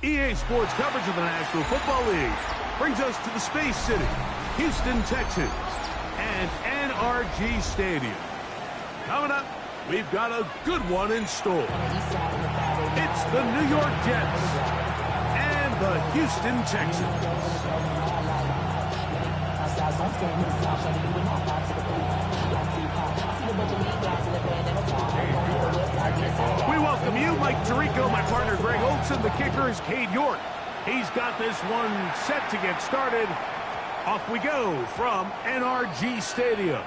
EA Sports coverage of the National Football League brings us to the Space City, Houston, Texas, and NRG Stadium. Coming up, we've got a good one in store. It's the New York Jets and the Houston Texans. We welcome you, Mike Tirico, my partner Greg Olson. The kicker is Cade York. He's got this one set to get started. Off we go from NRG Stadium.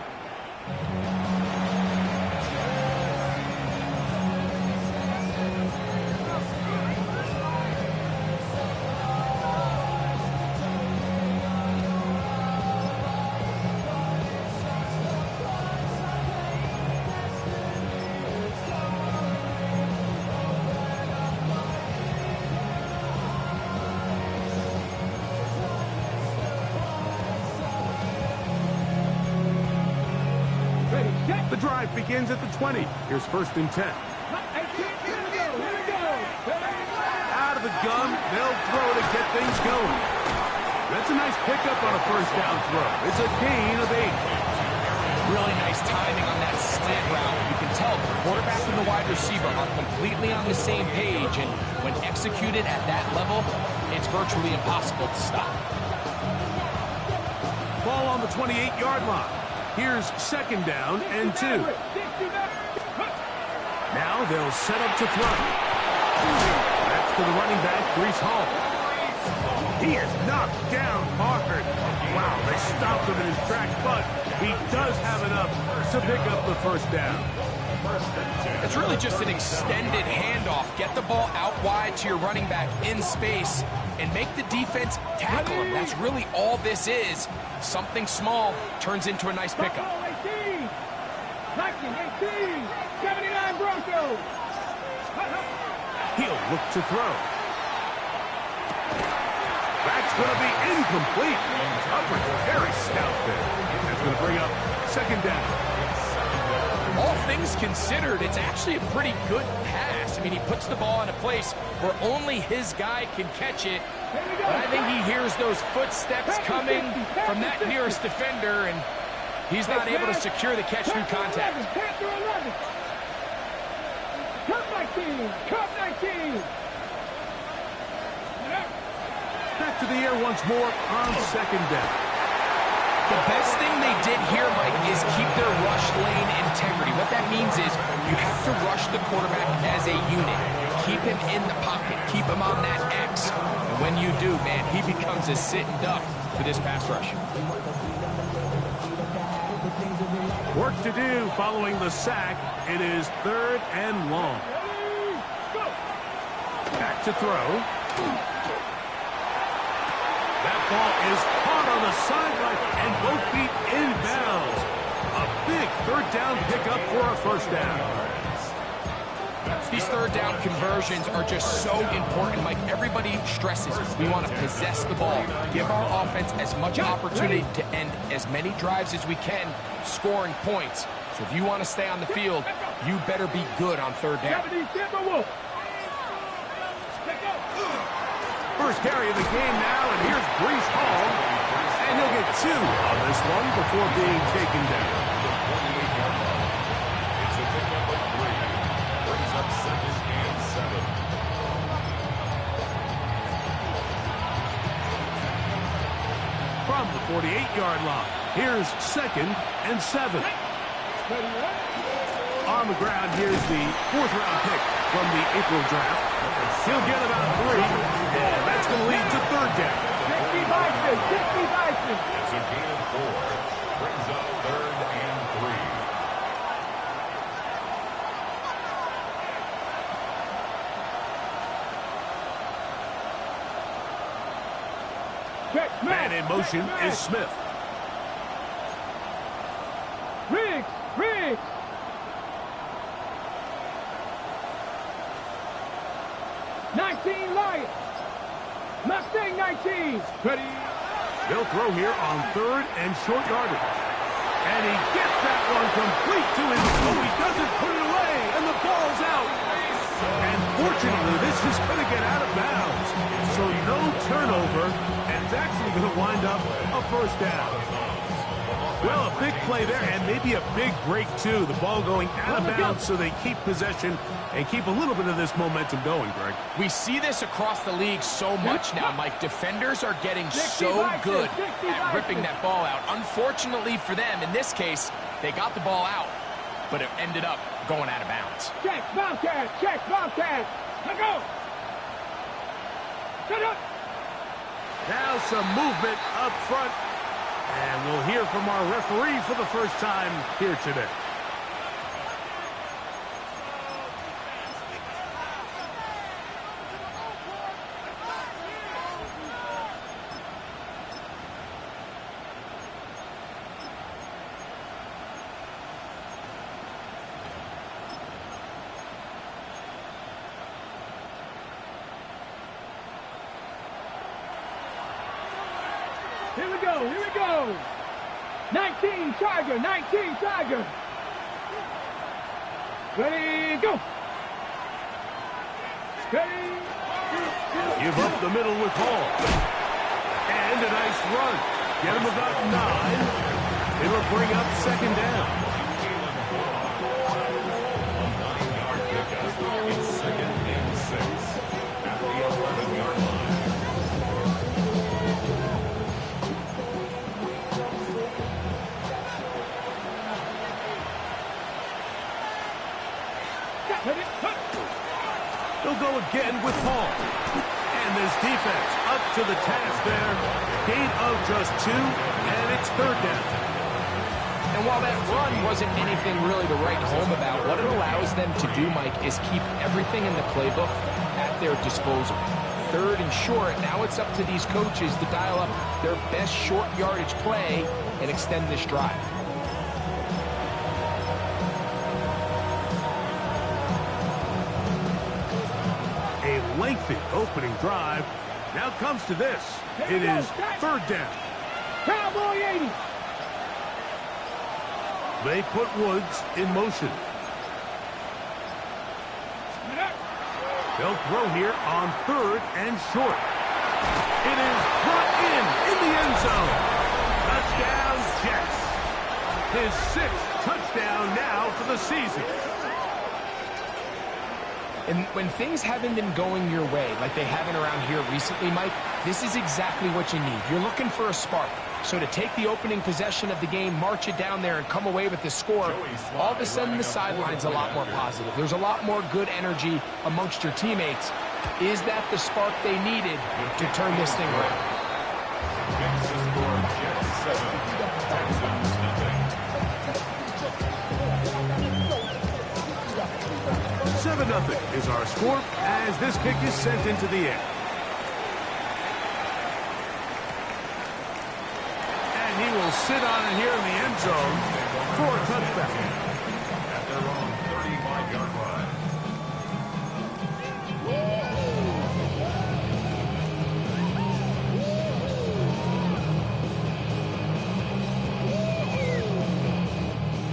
The drive begins at the 20. Here's 1st and 10. Out of the gun, they'll throw to get things going. That's a nice pickup on a 1st down throw. It's a gain of 8. Really nice timing on that slant route. You can tell the quarterback and the wide receiver are completely on the same page, and when executed at that level, it's virtually impossible to stop. Ball on the 28-yard line. Here's 2nd down and 2. Now they'll set up to throw. That's to the running back, Breece Hall. He is knocked down hard. Wow, they stopped him in his tracks, but he does have enough to pick up the 1st down. It's really just an extended handoff. Get the ball out wide to your running back in space and make the defense tackle him. That's really all this is. Something small turns into a nice pickup. 18, 79 Broncos. He'll look to throw. That's going to be incomplete. Coverage very stout there. That's going to bring up 2nd down. All things considered, it's actually a pretty good pass. I mean, he puts the ball in a place where only his guy can catch it. But I think he hears those footsteps coming from that nearest defender, and he's not able to secure the catch through contact. Cup 19, Cup 19. Back to the air once more on 2nd down. The best thing they did here, Mike, is keep their rush lane integrity. What that means is you have to rush the quarterback as a unit. Keep him in the pocket. Keep him on that X. And when you do, man, he becomes a sitting duck for this pass rush. Work to do following the sack. It is 3rd and long. Back to throw. That ball is caught on the sideline and both feet inbounds. A big 3rd down pickup for a 1st down. These 3rd down conversions are just so important, Mike. Everybody stresses we want to possess the ball, give our offense as much opportunity to end as many drives as we can, scoring points. So if you want to stay on the field, you better be good on 3rd down. First carry of the game now, and here's Breece Hall. And he'll get 2 on this one before being taken down. It's a pickup of 3. Brings up 2nd and 7. From the 48-yard line, here's 2nd and 7. On the ground, here's the 4th-round pick from the April draft. He'll get about 3, and that's going to lead to 3rd down. 60 Bison, 60 Bison. It's a gain of 4. Brings up 3rd and 3. Man in motion is Smith. Riggs, Riggs. Lions. Mustang 19. Ready. They'll throw here on 3rd and short yardage. And he gets that one complete to his... Oh, he doesn't put it away, and the ball's out. And fortunately, this is going to get out of bounds. it's actually going to wind up a first down. Well, a big play there, and maybe a big break, too. The ball going out of bounds so they keep possession and keep a little bit of this momentum going, Greg. We see this across the league so much now, Mike. Defenders are getting so good at ripping that ball out. Unfortunately for them, in this case, they got the ball out, but it ended up going out of bounds. Check, Bobcat, check, Bobcat. Let go. Shut up. Now some movement up front. And we'll hear from our referee for the first time here today. Here we go, here we go. 19 Tiger, 19 Tiger. Ready, go. Ready. Give up the middle with Hall. And a nice run. Get him about 9. It'll bring up second down. It's second and 6 at the 11-yard line. They'll go again with Paul. And this defense up to the task there. Gain of just 2, and it's third down. And while that run wasn't anything really to write home about, what it allows them to do, Mike, is keep everything in the playbook at their disposal. Third and short, now it's up to these coaches to dial up their best short yardage play and extend this drive. A lengthy opening drive. Now comes to this. It is third down. Cowboy 80. They put Woods in motion. They'll throw here on third and short. It is brought in the end zone. Touchdown, Jets. His 6th touchdown now for the season. And when things haven't been going your way, like they haven't around here recently, Mike, this is exactly what you need. You're looking for a spark. So to take the opening possession of the game, march it down there, and come away with the score, all of a sudden the sideline's a lot more positive. There's a lot more good energy amongst your teammates. Is that the spark they needed to turn this thing around? Makes the score Jets 7, Texans nothing. 7-0 is our score as this kick is sent into the air. And he will sit on it here in the end zone for a touchback. At their own 35-yard line.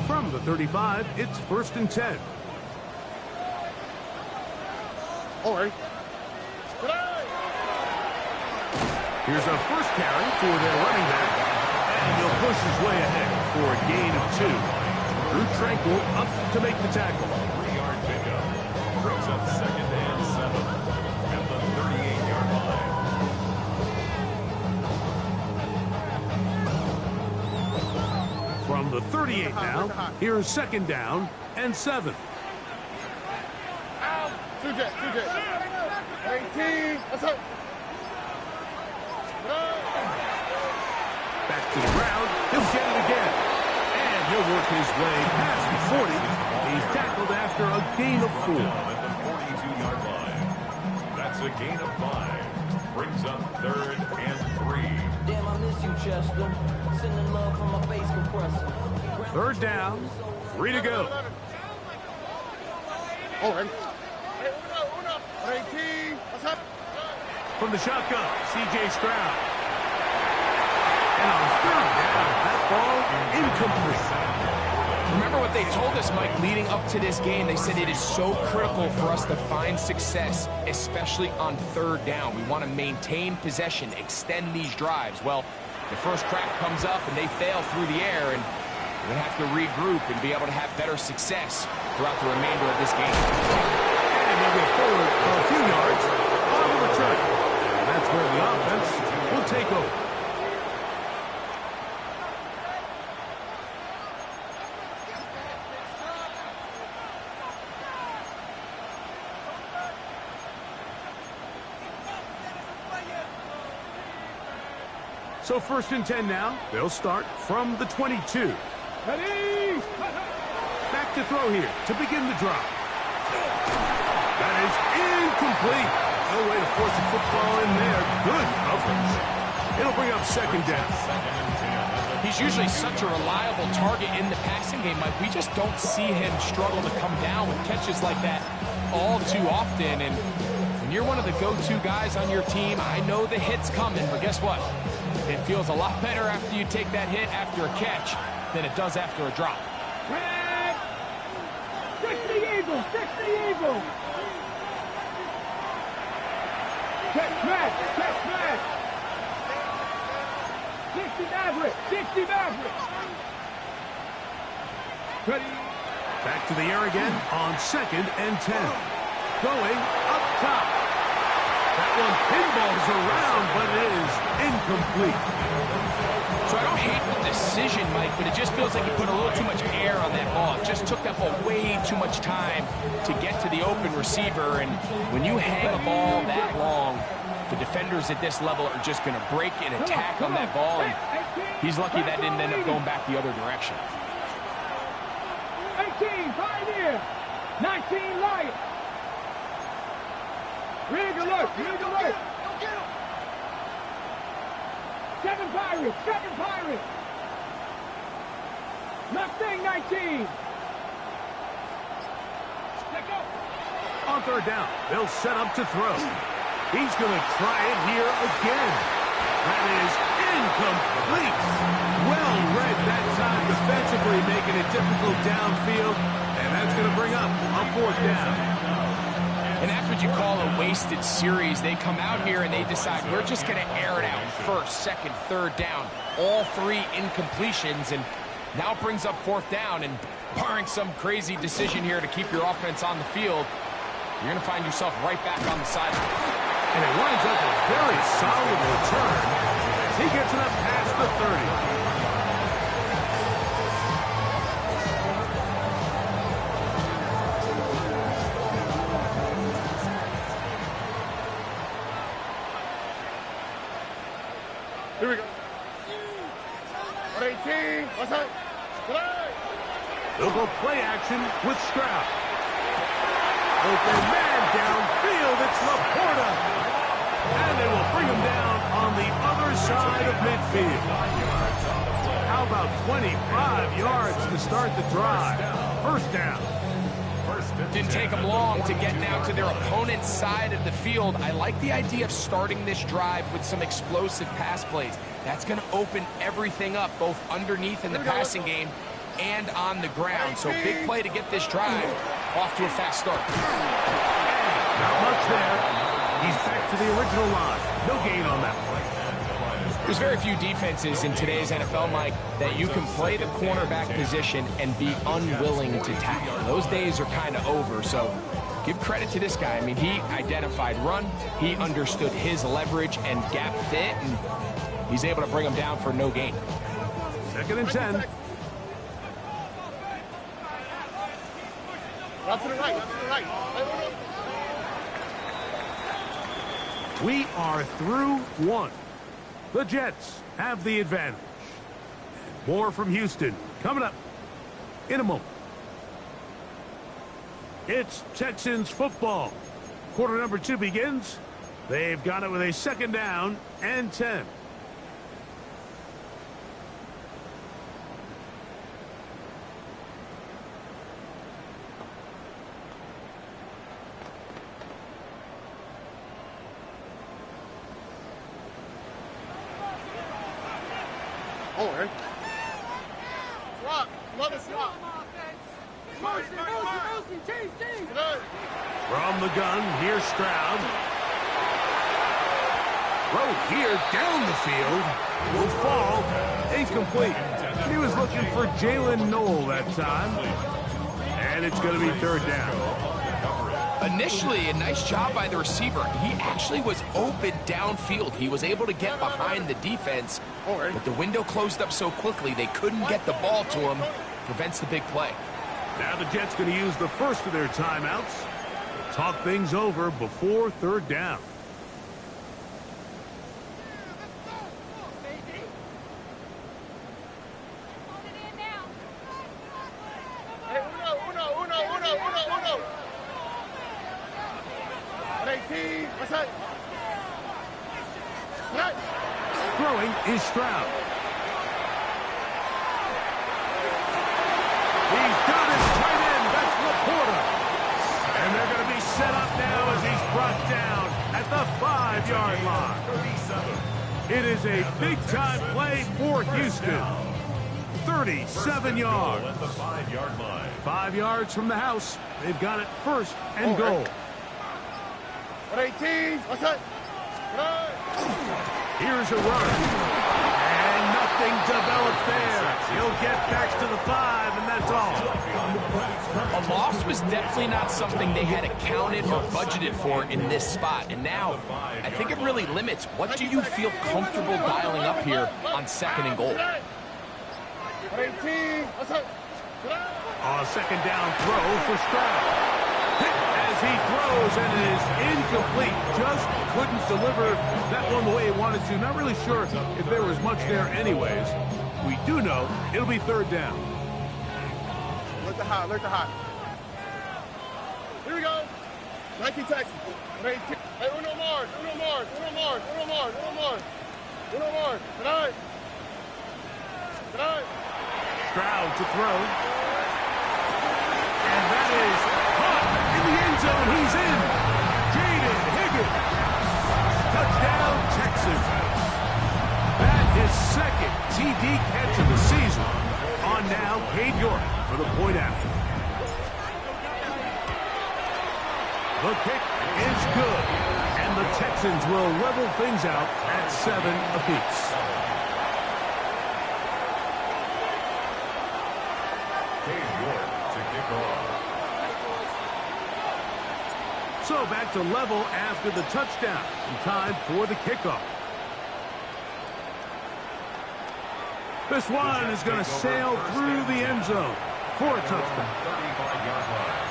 From the 35, it's 1st and 10. All right. Here's a first carry for their running back. And he'll push his way ahead for a gain of 2. Drew Tranquil up to make the tackle. 3-yard pickup. Brings up second and 7 at the 38-yard line. From the 38 now, here's second down and 7. 2 J. 18. Let's go. Back to the ground. He'll get it again. And he'll work his way past the 40. He's tackled after a gain of 4. At the 42-yard line. That's a gain of 5. Brings up 3rd and 3. Damn, I miss you, Chester. Sending love from my bass compressor. 3rd down. 3 to go. All right. 18. What's up? From the shotgun, C.J. Stroud. And on 3rd down, that ball incomplete. Remember what they told us, Mike, leading up to this game. They said it is so critical for us to find success, especially on third down. We want to maintain possession, extend these drives. Well, the first crack comes up and they fail through the air, and we're going to have to regroup and be able to have better success throughout the remainder of this game. And they'll get forward a few yards on the return. And that's where the offense will take over. So 1st and 10 now. They'll start from the 22. Ready? Back to throw here to begin the drive. That is incomplete. No way to force a football in there. Good coverage. It'll bring up 2nd down. He's usually such a reliable target in the passing game, Mike. We just don't see him struggle to come down with catches like that all too often. And when you're one of the go-to guys on your team, I know the hit's coming, but guess what? It feels a lot better after you take that hit after a catch than it does after a drop. Red. 60 Eagles. 60 Eagles. Check smash. Check smash. 60 Maverick. 60 Maverick. Ready? Back to the air again on 2nd and 10. Going up top. That one pinballs around, but it is incomplete. So I don't hate the decision, Mike, but it just feels like he put a little too much air on that ball. It just took that ball way too much time to get to the open receiver. And when you hang a ball that long, the defenders at this level are just going to break and attack on that ball. And he's lucky that didn't end up going back the other direction. 18 Pioneer. 19 Lion. Rig alert. Rig alert. 7 Pirates. 7 Pirates. Mustang 19. Let go. On 3rd down, they'll set up to throw. He's going to try it here again. That is incomplete. Well read that time defensively, making it difficult downfield. And that's going to bring up a 4th down. And that's what you call a wasted series. They come out here and they decide we're just going to air it out. 1st, 2nd, 3rd down. All 3 incompletions. And now it brings up 4th down. And barring some crazy decision here to keep your offense on the field, you're going to find yourself right back on the sideline. And it winds up a very solid return as he gets it up past the 30. Here we go. 18. What's up? They'll go play action with Stroud. Open man downfield. It's Laporta. And they will bring him down on the other side of midfield. How about 25 yards to start the drive? 1st down. Didn't take them long to get now to their opponent's side of the field. I like the idea of starting this drive with some explosive pass plays. That's going to open everything up, both underneath in the passing game and on the ground. So big play to get this drive off to a fast start. Not much there. He's back to the original line. No gain on that play. There's very few defenses in today's NFL, Mike, that you can play the cornerback position and be unwilling to tackle. Those days are kind of over, so give credit to this guy. I mean, he identified run, he understood his leverage and gap fit, and he's able to bring him down for no gain. 2nd and 10. Up to the right. Up to the right. We are through 1. The Jets have the advantage. More from Houston coming up in a moment. It's Texans football. Quarter number 2 begins. They've got it with a 2nd down and 10. Oh, right. Swap. Love it, swap. From the gun, here's Stroud. Throw here down the field. Will fall. Incomplete. He was looking for Jalen Noel that time. And it's going to be third down. Initially, a nice job by the receiver. He actually was open downfield. He was able to get behind the defense, but the window closed up so quickly they couldn't get the ball to him. Prevents the big play. Now the Jets going to use the first of their timeouts. Talk things over before third down. Throwing is Stroud. He's got his tight end. That's Laporta. And they're going to be set up now as he's brought down at the 5-yard line. It is a big-time play for Houston. 37 yards. 5 yards from the house. They've got it first and goal. 18. What's that? Here's a run. And nothing developed there. He'll get back to the 5, and that's all. A loss was definitely not something they had accounted or budgeted for in this spot. And now, I think it really limits what do you feel comfortable dialing up here on second and goal. 18. What's that? A second down throw for Stroud. As he throws, and it is incomplete. Just couldn't deliver that one the way he wanted to. Not really sure if there was much there anyways. We do know it'll be third down. Look the hot, look the hot. Here we go. 19 Texas. Hey, uno more. Tonight. Stroud to throw. And that is caught in the end zone. He's in. Jaden Higgins. Touchdown, Texas. That is second TD catch of the season. On now, Cade York for the point after. The kick is good. And the Texans will level things out at 7 apiece. Cade York to kick off. So back to level after the touchdown. In time for the kickoff. This one is going to sail through the end zone for a touchdown. 35-yard line.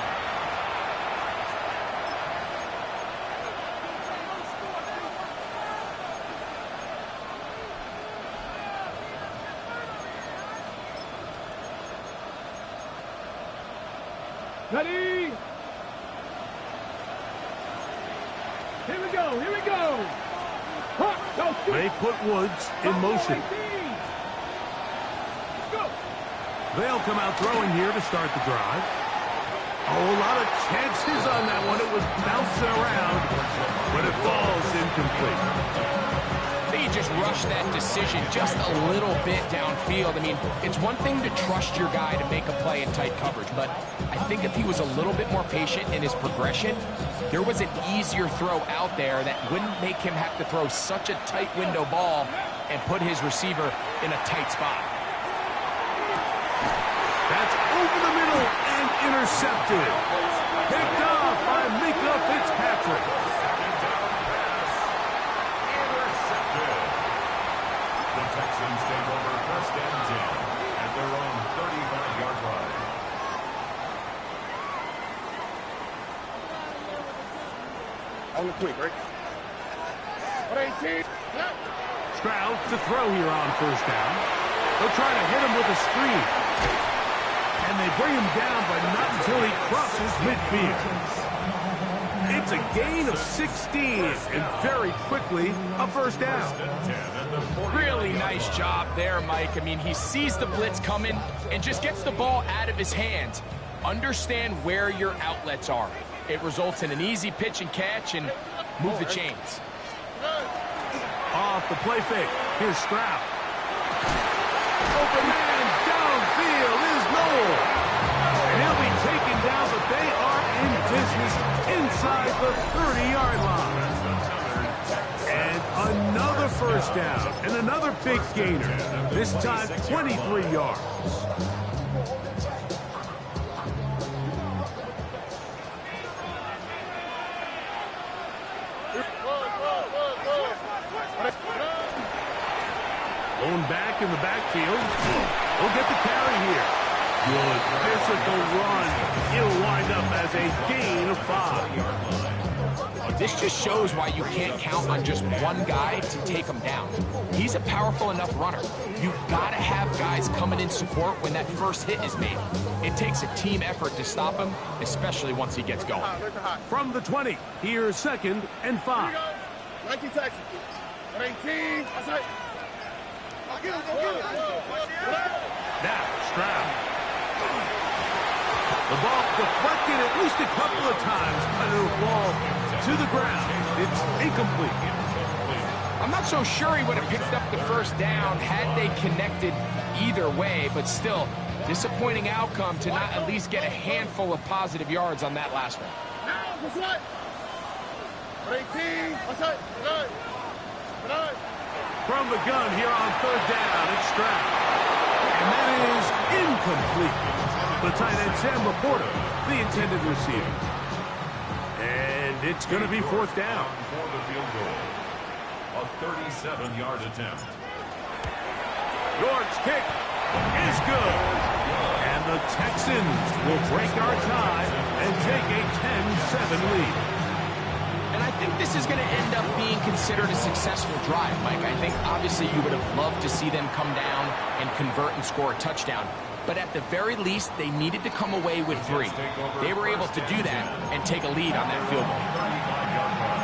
Ready? Here we go, here we go. They put Woods in motion. They'll come out throwing here to start the drive. Oh, a lot of chances on that one. It was bouncing around, but it falls incomplete. I think he just rushed that decision just a little bit downfield. I mean, it's one thing to trust your guy to make a play in tight coverage, but I think if he was a little bit more patient in his progression, there was an easier throw out there that wouldn't make him have to throw such a tight window ball and put his receiver in a tight spot. That's over the middle and intercepted. Picked off by Mika Fitzpatrick. The Texans take over first and 10 at their own 35-yard line. On the quick, right? 18. Stroud to throw here on first down. They'll try to hit him with a screen. And they bring him down, but not until he crosses midfield. It's a gain of 16, and very quickly, a first down. Really nice job there, Mike. I mean, he sees the blitz coming and just gets the ball out of his hands. Understand where your outlets are. It results in an easy pitch and catch and move the chains. Off the play fake. Here's Stroud. Open man downfield is Noel. And he'll be They are in business inside the 30-yard line. And another first down and another big gainer. This time 23 yards. Going back in the backfield. He'll get the carry here. Good physical run. It'll wind up as a gain of 5. This just shows why you can't count on just one guy to take him down. He's a powerful enough runner. You've got to have guys coming in support when that first hit is made. It takes a team effort to stop him, especially once he gets going. From the 20, here's 2nd and 5. 19 Texas. 18. That's it. Now, Stroud. The ball deflected at least a couple of times, but it'll fall to the ground. It's incomplete. I'm not so sure he would have picked up the first down had they connected either way, but still, disappointing outcome to not at least get a handful of positive yards on that last one. Now, 18. That's it. From the gun here on 3rd down, it's Stroud. And that is incomplete. The tight end, Sam Laporta, the intended receiver. And it's going to be 4th down. For the field goal. A 37-yard attempt. York's kick is good. And the Texans will break our tie and take a 10-7 lead. And I think this is going to end up being considered a successful drive, Mike. I think obviously you would have loved to see them come down and convert and score a touchdown. But at the very least, they needed to come away with 3. They were able to do that and take a lead on that field goal. 35-yard run.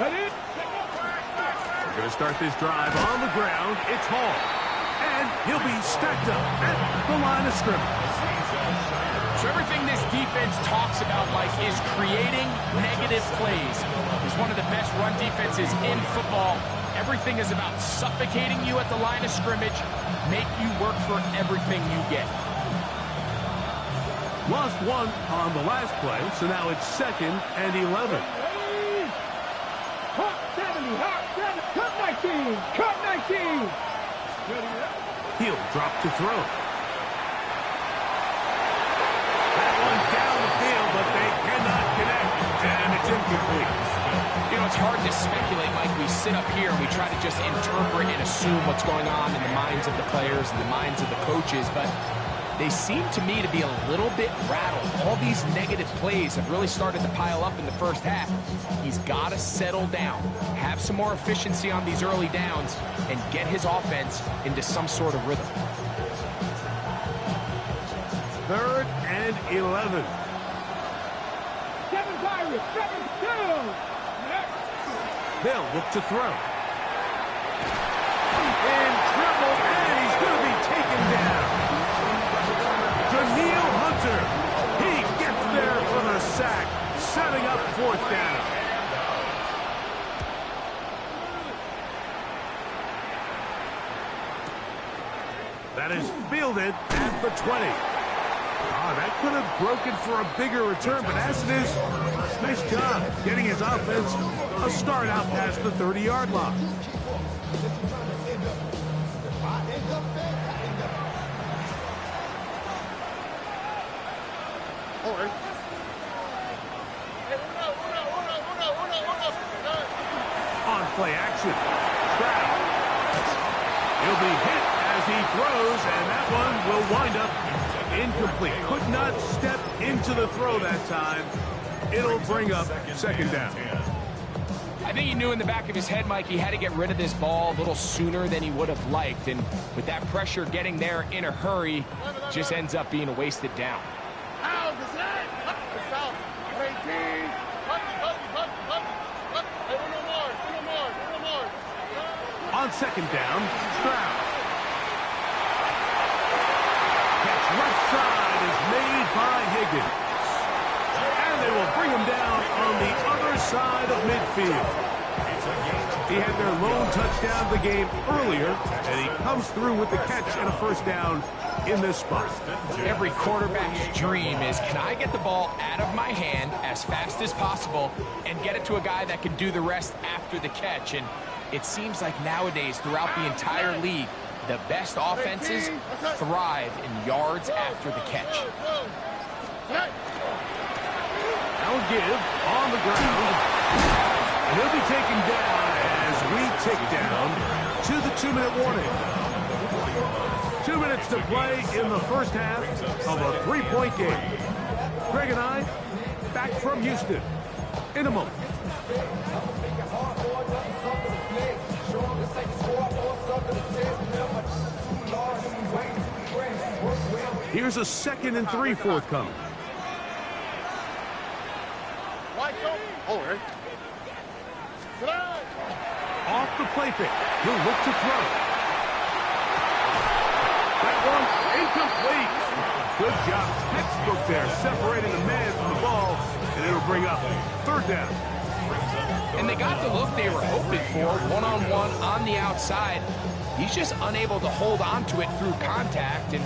Ready? We're going to start this drive on the ground. It's Hall. And he'll be stacked up at the line of scrimmage. So everything this defense talks about, Mike, is creating negative plays. It's one of the best run defenses in football. Everything is about suffocating you at the line of scrimmage, make you work for everything you get. Lost 1 on the last play, so now it's 2nd and 11. Hot 70, hot 70, cut 19, cut 19. He'll drop to throw. That one down the field, but they cannot connect, and it's incomplete. You know, it's hard to speculate, Mike. We sit up here and we try to just interpret and assume what's going on in the minds of the players and the minds of the coaches, but they seem to me to be a little bit rattled. All these negative plays have really started to pile up in the first half. He's got to settle down, have some more efficiency on these early downs, and get his offense into some sort of rhythm. 3rd and 11. 7 Pirates, 7-2. They'll look to throw. In trouble, and he's going to be taken down. Daniil Hunter, he gets there for the sack, setting up 4th down. That is fielded at the 20. That could have broken for a bigger return, but as it is, nice job getting his offense a start out past the 30-yard line. All right. On play action, Stroud. He'll be hit as he throws, and that one will wind up incomplete. Could not step into the throw that time. It'll bring up 2nd down. I think he knew in the back of his head, Mike, he had to get rid of this ball a little sooner than he would have liked. And with that pressure getting there in a hurry, just ends up being a wasted down. On 2nd down, Stroud. Catch left side is made by Higgins. And they will bring him down on the other side the game earlier, and he comes through with the catch and a first down in this spot. Every quarterback's dream is, can I get the ball out of my hand as fast as possible and get it to a guy that can do the rest after the catch? And it seems like nowadays throughout the entire league, the best offenses thrive in yards after the catch. Now a give on the ground. And he'll be taken down as we tick down to the 2-minute warning. 2 minutes to play in the first half of a 3-point game. Greg and I back from Houston in a moment. Here's a 2nd and 3 forthcoming. Off the play fake. He'll look to throw. That one incomplete. Good job. Textbook there, separating the man from the ball, and it'll bring up 3rd down. And they got the look they were hoping for, one-on-one on the outside. He's just unable to hold on to it through contact, and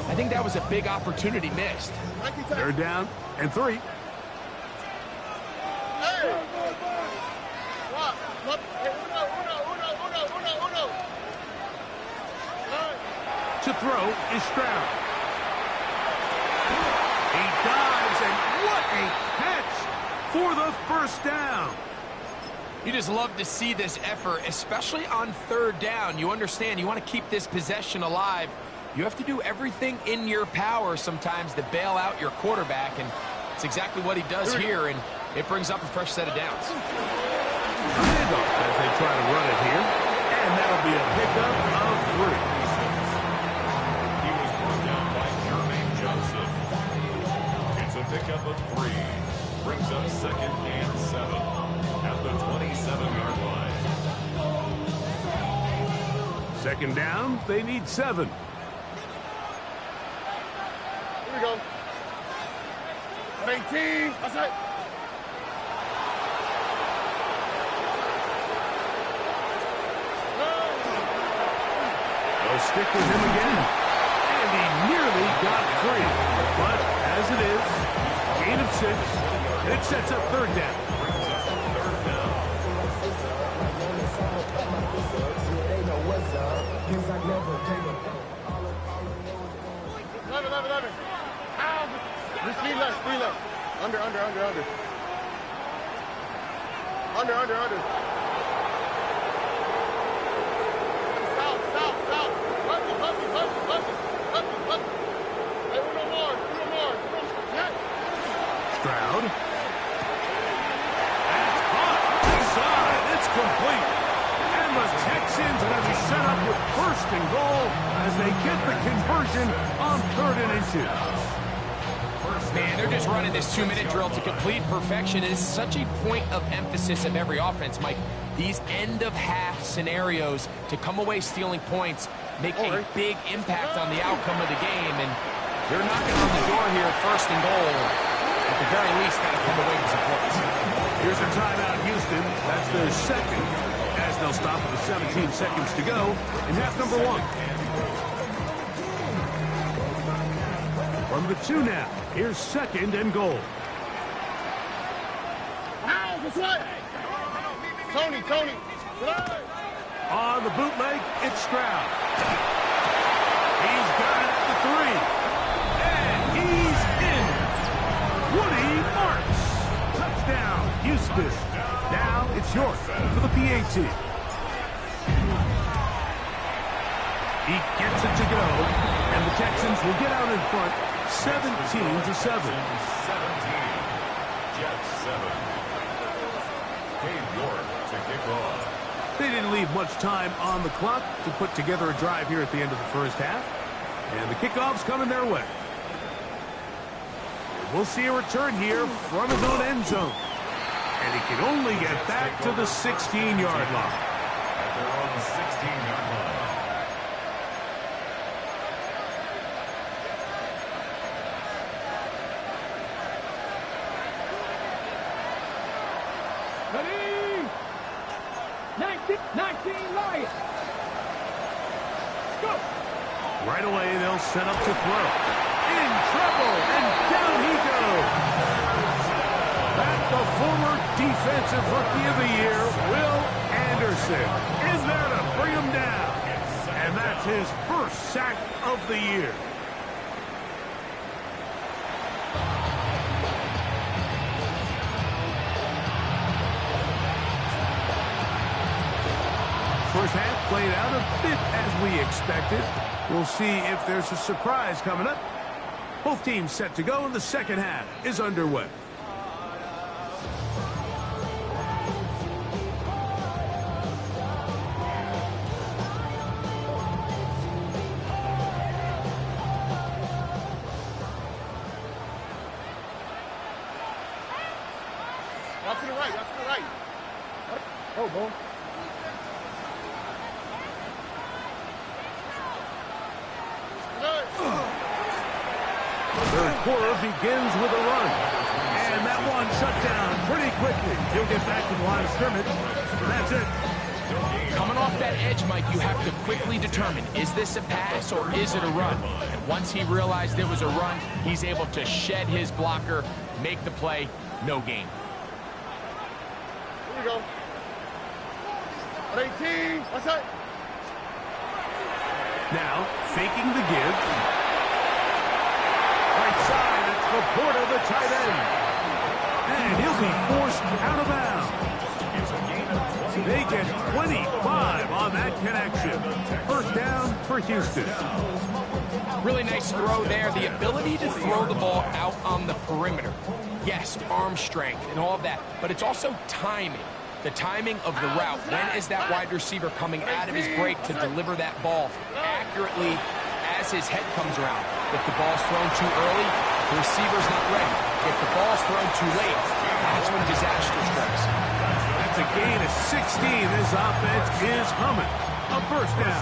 I think that was a big opportunity missed. 3rd down and 3. To throw is Stroud. He dives, and what a catch for the first down. You just love to see this effort, especially on 3rd down. You understand, you want to keep this possession alive. You have to do everything in your power sometimes to bail out your quarterback, and it's exactly what he does here, and it brings up a fresh set of downs. Handoff as they try to run it here, and that'll be a pickup of 3. He was brought down by Jermaine Johnson. It's a pickup of 3. Brings up 2nd and 7 at the 27-yard line. 2nd down, they need 7. Here we go. 18. That's it. They'll stick with him again. And he nearly got free. But as it is, gain of 6. It sets up 3rd down. Speed left. Under. Under. Stop. Hey, uno more. Stroud. That's caught. Inside. It's complete. And the Texans are going to be set up with 1st and goal as they get the conversion on 3rd and 2. Man, they're just running this 2-minute drill to complete perfection. It is such a point of emphasis of every offense, Mike. These end-of-half scenarios to come away stealing points make a big impact on the outcome of the game, and they're knocking on the door here, 1st and goal. At the very least, got to come away with some points. Here's a timeout, Houston. That's their 2nd, as they'll stop with 17 seconds to go in half number 1. From the 2 now, here's 2nd and goal. Tony. On the bootleg, it's Stroud. He's got it at the 3. And he's in. Woody Marks. Touchdown, Houston. Now it's York for the PAT. He gets it to go, and the Texans will get out in front 17-7. 17. Jets 7. Dave York to kick off. They didn't leave much time on the clock to put together a drive here at the end of the first half. And the kickoff's coming their way. We'll see a return here from his own end zone. And he can only get back to the 16-yard line. They're on the 16-yard line. Ready? 19 Lions. Right away, they'll set up to throw. In trouble, and down he goes. That's the former Defensive Rookie of the Year, Will Anderson, is there to bring him down. And that's his first sack of the year. First half played out a bit as we expected. We'll see if there's a surprise coming up. Both teams set to go, and the second half is underway. Out to the right, out to the right. Oh, boy. Third quarter begins with a run. And that one shut down pretty quickly. He'll get back to the line of scrimmage. And that's it. Coming off that edge, Mike, you have to quickly determine, is this a pass or is it a run? And once he realized it was a run, he's able to shed his blocker, make the play, no gain. Here we go. 18. What's that? Now, faking the give. Right side, it's Laporta, the tight end. And he'll be forced out of bounds. They get 25 on that connection. First down for Houston. Really nice throw there. The ability to throw the ball out on the perimeter. Yes, arm strength and all of that, but it's also timing. The timing of the route. When is that wide receiver coming out of his break to deliver that ball accurately as his head comes around? If the ball's thrown too early, the receiver's not ready. If the ball's thrown too late, that's when disaster strikes. That's a gain of 16. This offense is humming. A first down.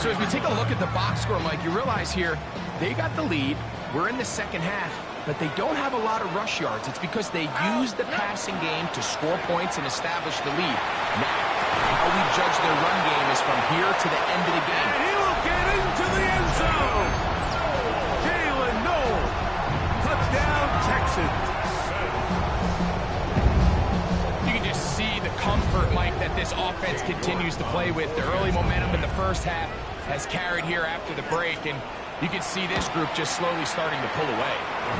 So as we take a look at the box score, Mike, you realize here, they got the lead. We're in the second half, but they don't have a lot of rush yards. It's because they use the passing game to score points and establish the lead. Now, how we judge their run game is from here to the end of the game. And he will get into the end zone. Jalen Noel. Touchdown, Texans. You can just see the comfort, Mike, that this offense continues to play with. The early momentum in the first half has carried here after the break, and you can see this group just slowly starting to pull away.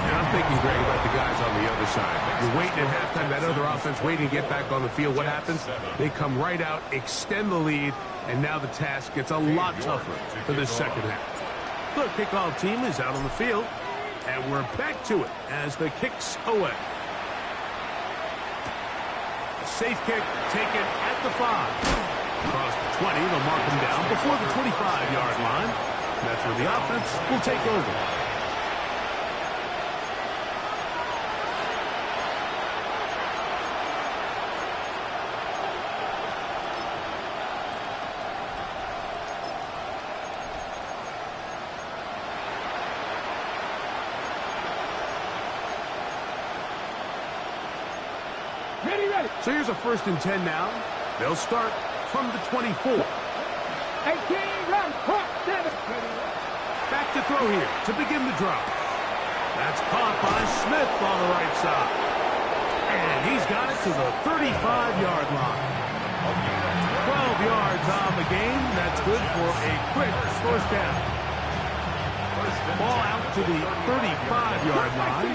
And I'm thinking, Greg, about the guys on the other side. You're waiting at halftime, that other offense waiting to get back on the field. What happens? They come right out, extend the lead, and now the task gets a lot tougher for this second half. The kickoff team is out on the field, and we're back to it as the kick's away. A safe kick taken at the 5. Across the 20, they'll mark him down before the 25-yard line. That's where the offense will take over. Ready. So here's a 1st and 10 now. They'll start from the 24. 18, run, 7. Back to throw here to begin the drop. That's caught by Smith on the right side. And he's got it to the 35-yard line. 12 yards on the game. That's good for a quick first down. Ball out to the 35-yard line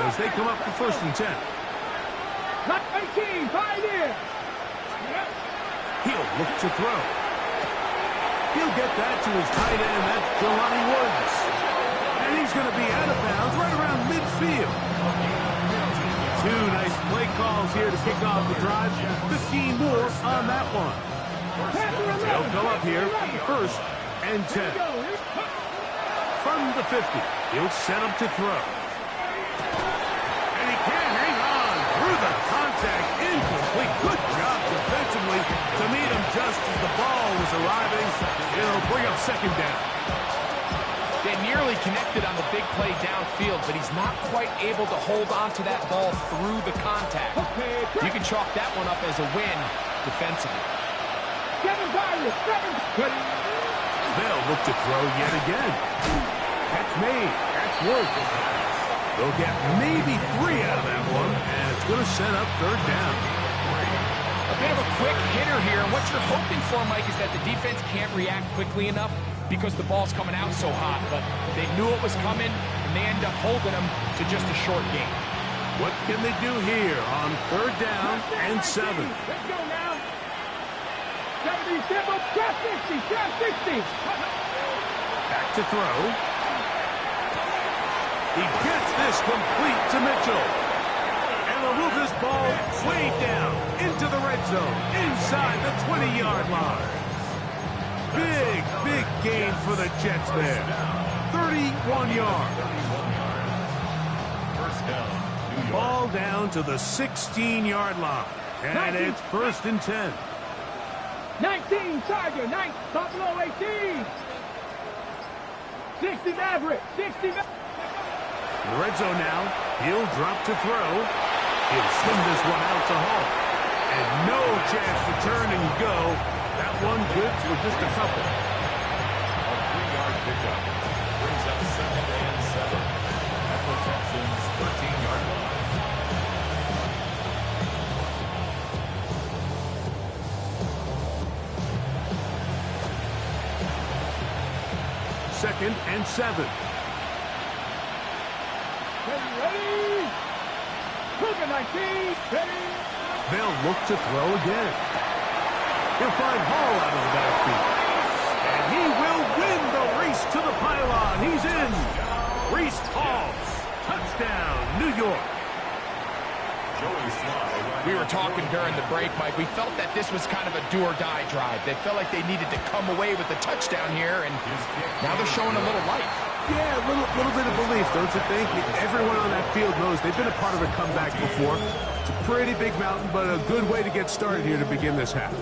as they come up for 1st and 10. 18, 5 in. He'll look to throw. He'll get that to his tight end. That's Jelani Woods. And he's going to be out of bounds right around midfield. 2 nice play calls here to kick off the drive. 15 more on that one. They'll come up here, 1st and 10. From the 50, he'll set him to throw. And he can't hang on through the contact. Incomplete. Good job defensively to meet him just as the ball was arriving. It'll bring up 2nd down. They nearly connected on the big play downfield, but he's not quite able to hold on to that ball through the contact. You can chalk that one up as a win defensively. 7. look to throw yet again. Catch made. That's work. They'll get maybe 3 out of that one, and it's going to set up third down. A bit of a quick hitter here. What you're hoping for, Mike, is that the defense can't react quickly enough because the ball's coming out so hot. But they knew it was coming, and they end up holding them to just a short gain. What can they do here on third down and 7? Let's go now. 70, simple, trap 60, trap 60. Back to throw. He gets this complete to Mitchell. And they'll move this ball way down into the red zone, inside the 20-yard line. Big gain for the Jets there. 31 yards. First down. Ball down to the 16-yard line. And it's first and 10. 19, Charger, 9, Buffalo 18. 60 Maverick, 60 Maverick. In the red zone now, he'll drop to throw. He'll send this one out to Hall. And no chance to turn and go. That one good for just a couple. A 3-yard pickup brings up second and 7 at the Texans' 13-yard line. Second and 7. Ready. Cougar 19, ready. They'll look to throw again. He'll find Hall out of the backfield. And he will win the race to the pylon. He's in. Reese Hall. Touchdown, New York. We were talking during the break, Mike. We felt that this was kind of a do-or-die drive. They felt like they needed to come away with the touchdown here, and now they're showing a little life. Yeah, a little bit of belief, don't you think? Everyone on that field knows they've been a part of a comeback before. It's a pretty big mountain, but a good way to get started here to begin this half.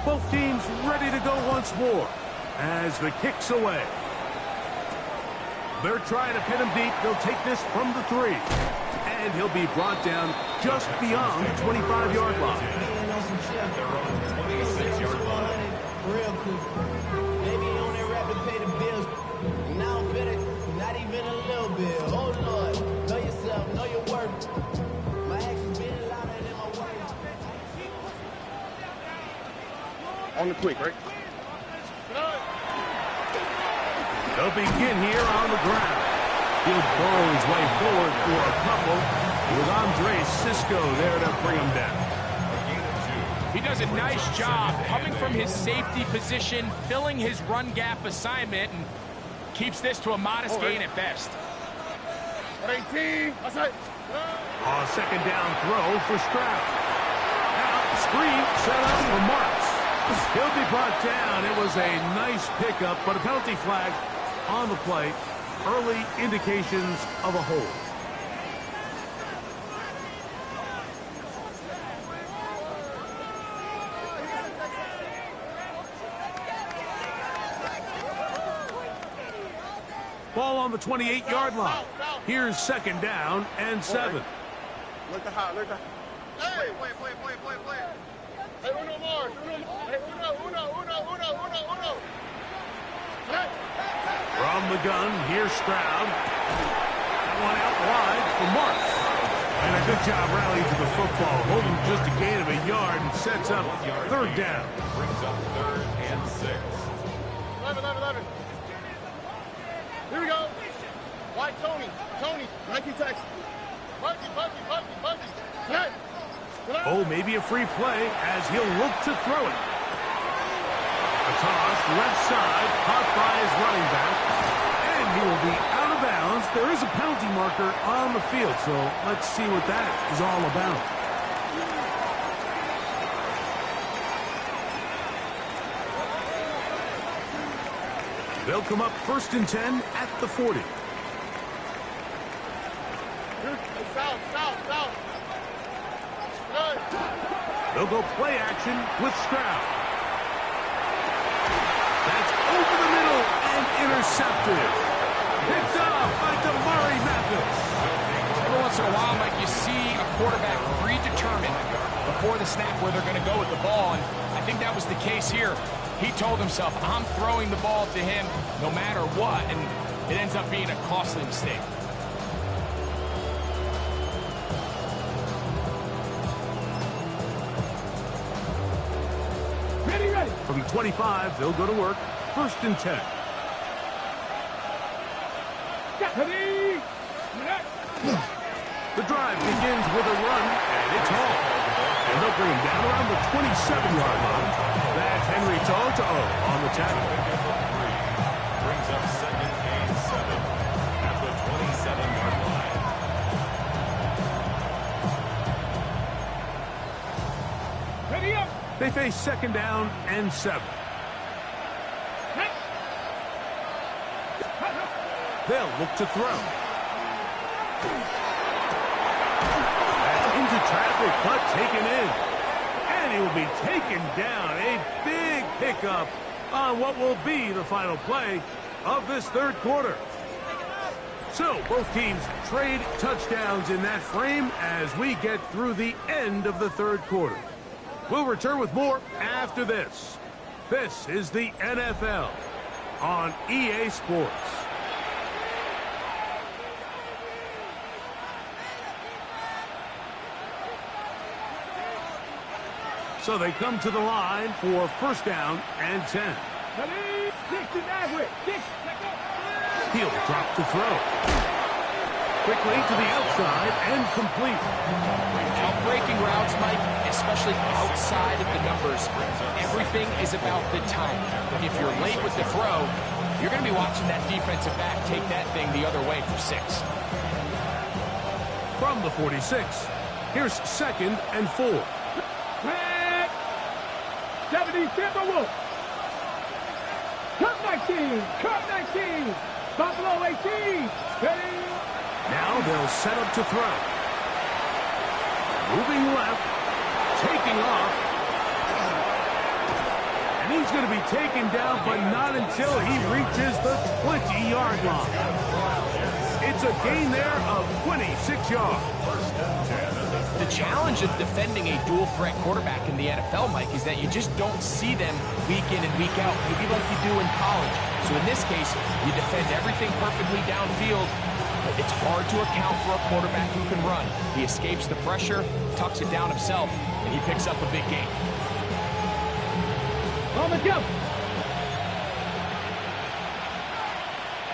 Both teams ready to go once more as the kick's away. They're trying to pin him deep. They'll take this from the 3. And he'll be brought down just beyond the 25-yard line. At their own 26-yard line. Real quick. Maybe you only rap to pay the bills. Now I'm finished. Not even a little bit. Oh, Lord. Know yourself. Know your worth. My actions being louder than my words. On the quick, right? They'll begin here on the ground. He'll burrow his way forward for a couple with Andre Cisco there to bring him down. He does a nice job coming from his safety position, filling his run gap assignment, and keeps this to a modest gain at best. 18, outside. On second down throw for Stroud. Now, screen set up for Marks. He'll be brought down. It was a nice pickup, but a penalty flag on the play. Early indications of a hold. Ball on the 28-yard line. Here's second down and 7. Look the hot, look the Hey, play. Hey, uno more. Hey, uno. Hey. From the gun, here's Stroud. That one out wide for Marks. And a good job rallying to the football. Holding just a gain of a yard and sets up third down. Brings up third and 6. 11. Here we go. White Tony, 19 Texas. Buggy. Hey. Oh, maybe a free play as he'll look to throw it. A toss, left side, caught by his running back. And he will be out of bounds. There is a penalty marker on the field, so let's see what that is all about. They'll come up first and 10 at the 40. South. They'll go play action with Stroud. That's over the middle and intercepted. Picked off by Damari Mathis. Every once in a while, Mike, you see a quarterback predetermined before the snap where they're going to go with the ball, and I think that was the case here. He told himself, I'm throwing the ball to him no matter what, and it ends up being a costly mistake. Ready. From the 25, they'll go to work. 1st and 10. Ready. The drive begins with a run, and it's hauled. And they'll bring him down around the 27-yard line. That's Henry Toto on the tackle. Brings up 2nd and 7 at the 27-yard line. Ready up. They face 2nd down and 7. They'll look to throw. That's into traffic, but taken in. And he will be taken down. A big pickup on what will be the final play of this 3rd quarter. So both teams trade touchdowns in that frame as we get through the end of the 3rd quarter. We'll return with more after this. This is the NFL on EA Sports. So they come to the line for 1st down and 10. Ready. 6 to Navwick. 6. He'll drop to throw. Quickly to the outside and complete. Now, breaking routes, Mike, especially outside of the numbers, everything is about the time. If you're late with the throw, you're going to be watching that defensive back take that thing the other way for 6. From the 46, here's 2nd and 4. 70 Timberwolves. Cut 19. Buffalo 18. Ready. Now they'll set up to throw. Moving left. Taking off. And he's going to be taken down, but not until he reaches the 20-yard line. It's a gain there of 26 yards. The challenge of defending a dual-threat quarterback in the NFL, Mike, is that you just don't see them week in and week out, maybe like you do in college. So in this case, you defend everything perfectly downfield, but it's hard to account for a quarterback who can run. He escapes the pressure, tucks it down himself, and he picks up a big gain. On the jump.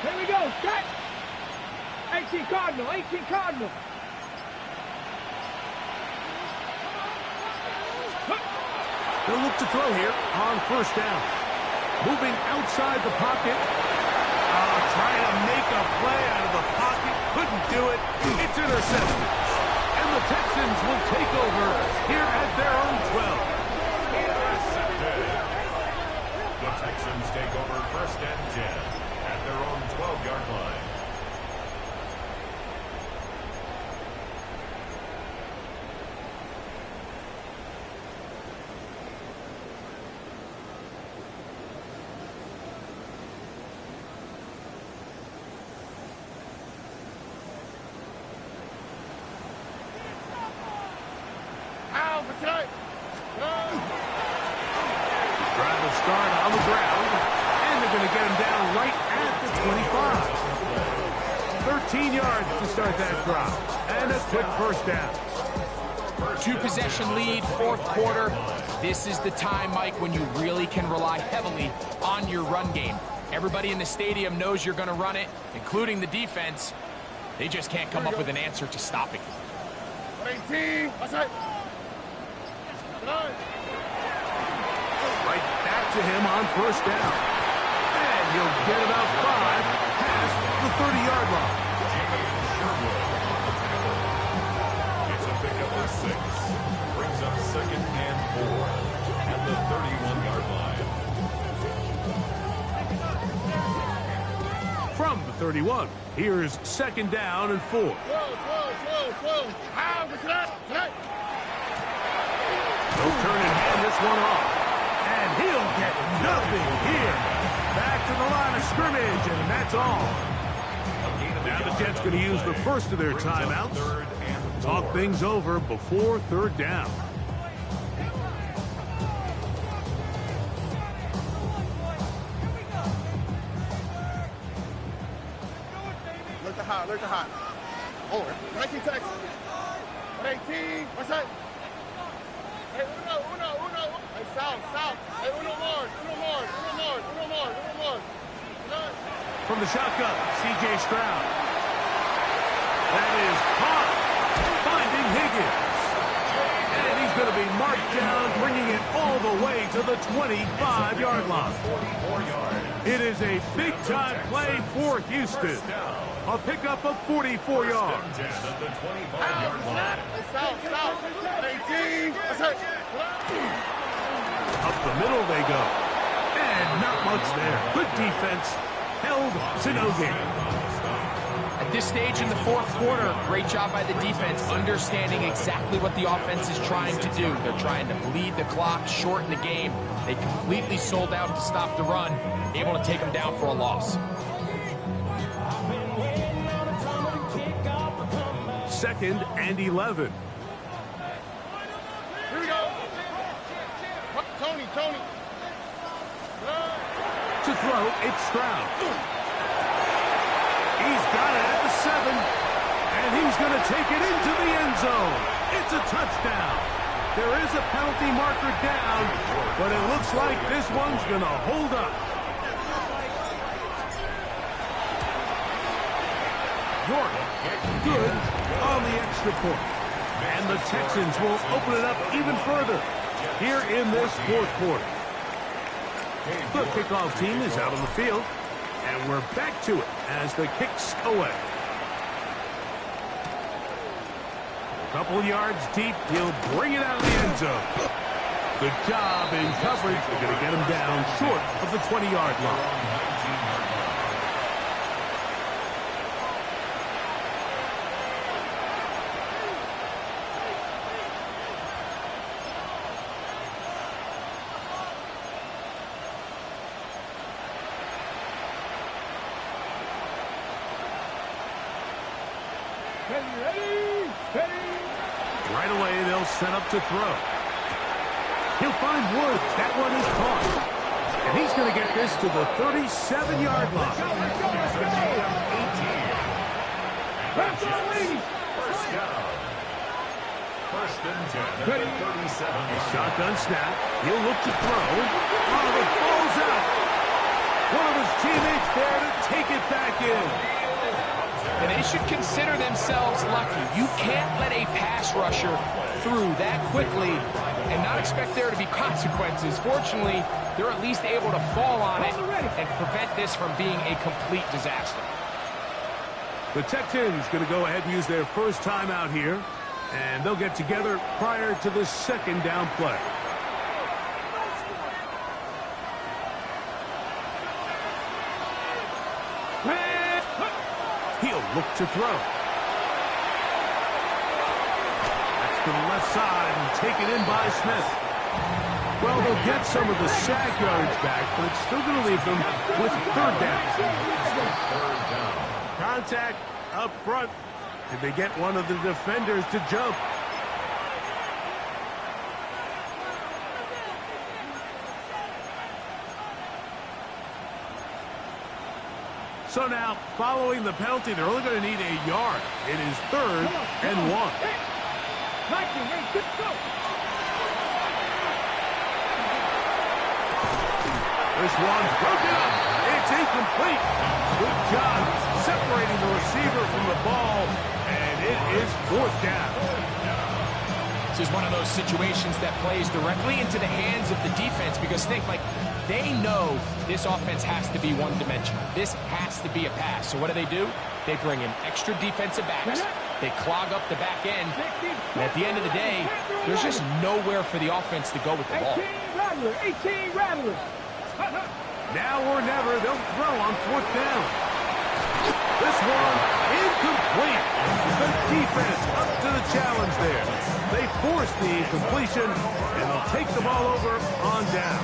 Here we go. Set. 18 Cardinal. They'll look to throw here on 1st down. Moving outside the pocket. Trying to make a play out of the pocket. Couldn't do it. It's intercepted. And the Texans will take over here at their own 12. Intercepted. The Texans take over 1st and 10 at their own 12-yard line. Drive will start on the ground, and they're going to get him down right at the 25. 13 yards to start that drive, and a quick 1st down. 2-possession lead, 4th quarter. This is the time, Mike, when you really can rely heavily on your run game. Everybody in the stadium knows you're going to run it, including the defense. They just can't come up with an answer to stopping it. 18. Outside. Right back to him on 1st down. And he'll get about 5 past the 30-yard line. It's a pickup of 6. Brings up 2nd and 4 at the 31-yard line. From the 31, here's 2nd down and 4. Slow. He'll turn and hand this one off. And he'll get nothing here. Back to the line of scrimmage, and that's all. Now the Jets going to use the first of their timeouts. Talk things over before 3rd down. hot, alert the hot. Over. 19 Texas. 118. What's that? Hey, uno. Hey, south. Hey, uno more. From the shotgun, C.J. Stroud. That is caught. Finding Higgins. And he's going to be marked down, bringing it all the way to the 25-yard line. It is a big-time play for Houston. A pickup of 44 yards. Up the middle they go. And not much there. Good defense. Held to no gain. At this stage in the fourth quarter, great job by the defense, understanding exactly what the offense is trying to do. They're trying to bleed the clock, shorten the game. They completely sold out to stop the run, able to take them down for a loss. Second and 11. Here we go. Tony. To throw, it's Stroud. He's got it at the 7, and he's going to take it into the end zone. It's a touchdown. There is a penalty marker down, but it looks like this one's going to hold up. York, good on the extra point. And the Texans will open it up even further here in this fourth quarter. The kickoff team is out on the field, and we're back to it as the kick's away. A couple yards deep, he'll bring it out of the end zone. Good job in coverage. They're going to get him down short of the 20-yard line. Right away, they'll set up to throw. He'll find Woods. That one is caught. And he's going to get this to the 37-yard line. First and 10 at the 37. Shotgun snap. He'll look to throw. Oh, the ball's out. One of his teammates there to take it back in. And they should consider themselves lucky. You can't let a pass rusher through that quickly and not expect there to be consequences. Fortunately, they're at least able to fall on it and prevent this from being a complete disaster. The Texans going to go ahead and use their first time out here, and they'll get together prior to the second down play. He'll look to throw. That's to the left side and taken in by Smith. Well, they'll get some of the sack yards back, but it's still going to leave them with third down. Contact up front. Did they get one of the defenders to jump? So now, following the penalty, they're only going to need a yard. It is third and 1. This one broken up. It's incomplete. Good job separating the receiver from the ball, and it is fourth down. This is one of those situations that plays directly into the hands of the defense because they know this offense has to be one-dimensional. This has to be a pass. So what do? They bring in extra defensive backs. They clog up the back end. And at the end of the day, there's just nowhere for the offense to go with the ball. 18 rattlers. Now or never, they'll throw on fourth down. This one incomplete. The defense up to the challenge there. They force the incompletion, and they'll take the ball over on down.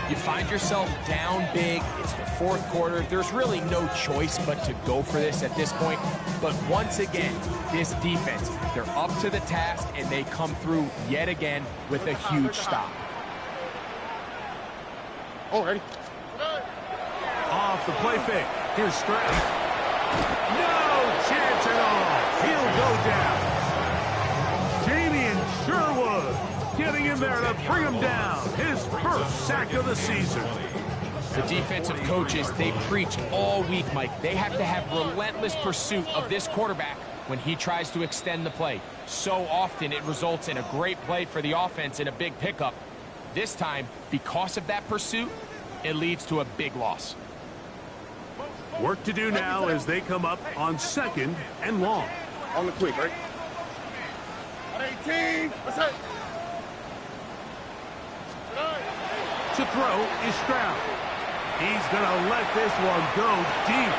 You find yourself down big. It's the fourth quarter. There's really no choice but to go for this at this point. But once again, this defense, they're up to the task, and they come through yet again with a huge stop. Oh, ready? Off the play fake. Here's Stroud. No chance at all. He'll go down. Damian Sherwood getting in there to bring him down. His first sack of the season. The defensive coaches, they preach all week, Mike. They have to have relentless pursuit of this quarterback when he tries to extend the play. So often it results in a great play for the offense and a big pickup. This time, because of that pursuit, it leads to a big loss. Work to do now as they come up on 2nd and long. On the quick, right? 18. What's that? To throw is Stroud. He's going to let this one go deep.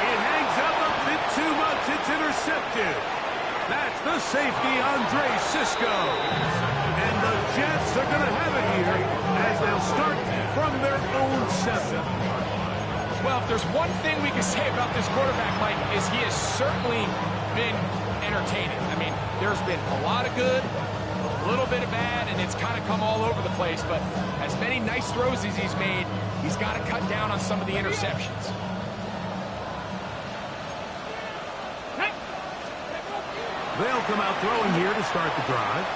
It hangs up a bit too much. It's intercepted. That's the safety, Andre Cisco. And the Jets are going to have it here as they'll start from their own 7. Well, if there's one thing we can say about this quarterback, Mike, is he has certainly been entertaining. I mean, there's been a lot of good, a little bit of bad, and it's kind of come all over the place. But as many nice throws as he's made, he's got to cut down on some of the interceptions. They'll come out throwing here to start the drive.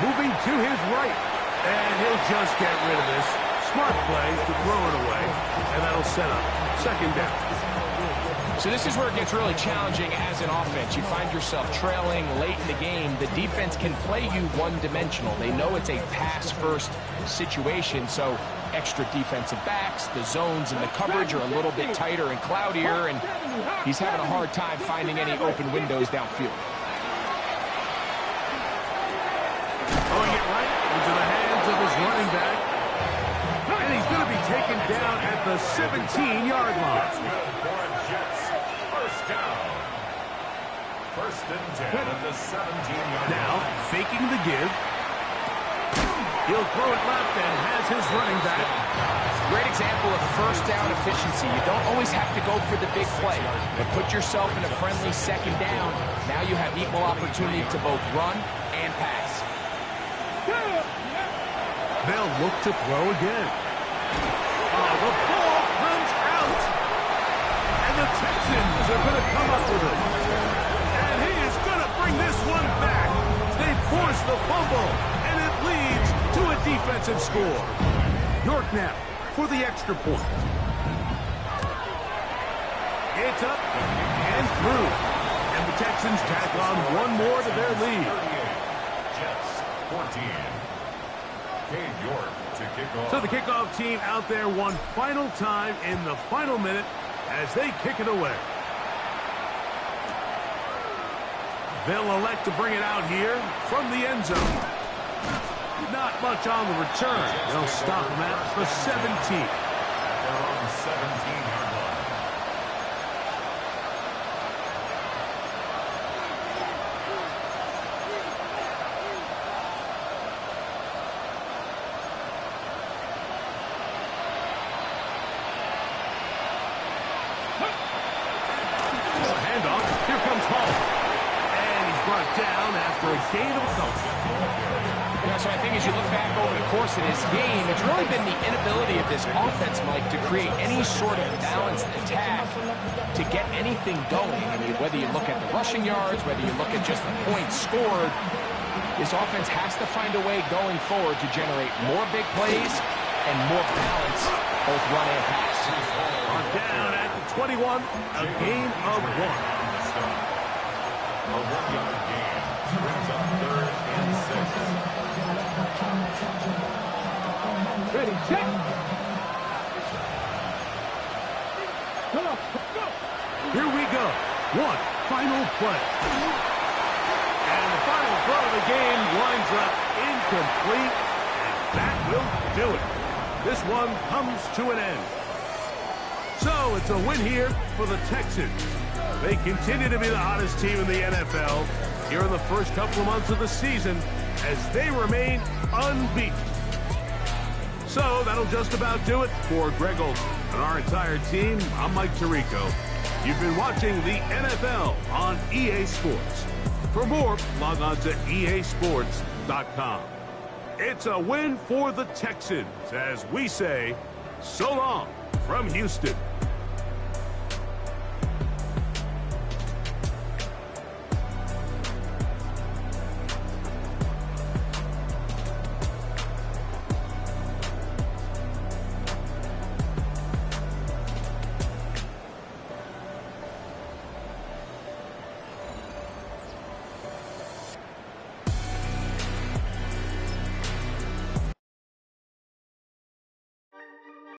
Moving to his right. And he'll just get rid of this. Smart play to throw it away. And that'll set up 2nd down. So this is where it gets really challenging as an offense. You find yourself trailing late in the game. The defense can play you one-dimensional. They know it's a pass-first situation, so extra defensive backs, the zones and the coverage are a little bit tighter and cloudier, and he's having a hard time finding any open windows downfield. Throwing it right into the hands of his running back. And he's going to be taken down at the 17-yard line. First down. 1st and 10 at the 17-yard line. Now, faking the give. He'll throw it left and has his running back. Great example of first down efficiency. You don't always have to go for the big play, but put yourself in a friendly 2nd down. Now you have equal opportunity to both run and pass. They'll look to throw again. Oh, the ball comes out. And the Texans are going to come up with it. And he is going to bring this one back. They force the fumble, and it leads to a defensive score. York now for the extra point. It's up and through. And the Texans tack on one more to their lead. Jets 14. Cade York to kick off. So the kickoff team out there one final time in the final minute as they kick it away. They'll elect to bring it out here from the end zone. Not much on the return. They'll stop them at the 17. They're on the 17-yard line. Handoff. Here comes Hall. And he's brought down after a gain of a couple. Yeah, so I think as you look back over the course of this game, it's really been the inability of this offense, Mike, to create any sort of balanced attack to get anything going. I mean, whether you look at the rushing yards, whether you look at just the points scored, this offense has to find a way going forward to generate more big plays and more balance, both run and pass. On down at the 21, a gain of 1. A 1-yard gain brings up 3rd and 6. Ready, check. Come on, go. Here we go. One final play. And the final throw of the game winds up incomplete. And that will do it. This one comes to an end. So it's a win here for the Texans. They continue to be the hottest team in the NFL here in the first couple of months of the season as they remain unbeaten. So that'll just about do it for Greg Olson and our entire team. I'm Mike Tirico. You've been watching the NFL on EA Sports. For more, log on to easports.com. It's a win for the Texans as we say so long from Houston.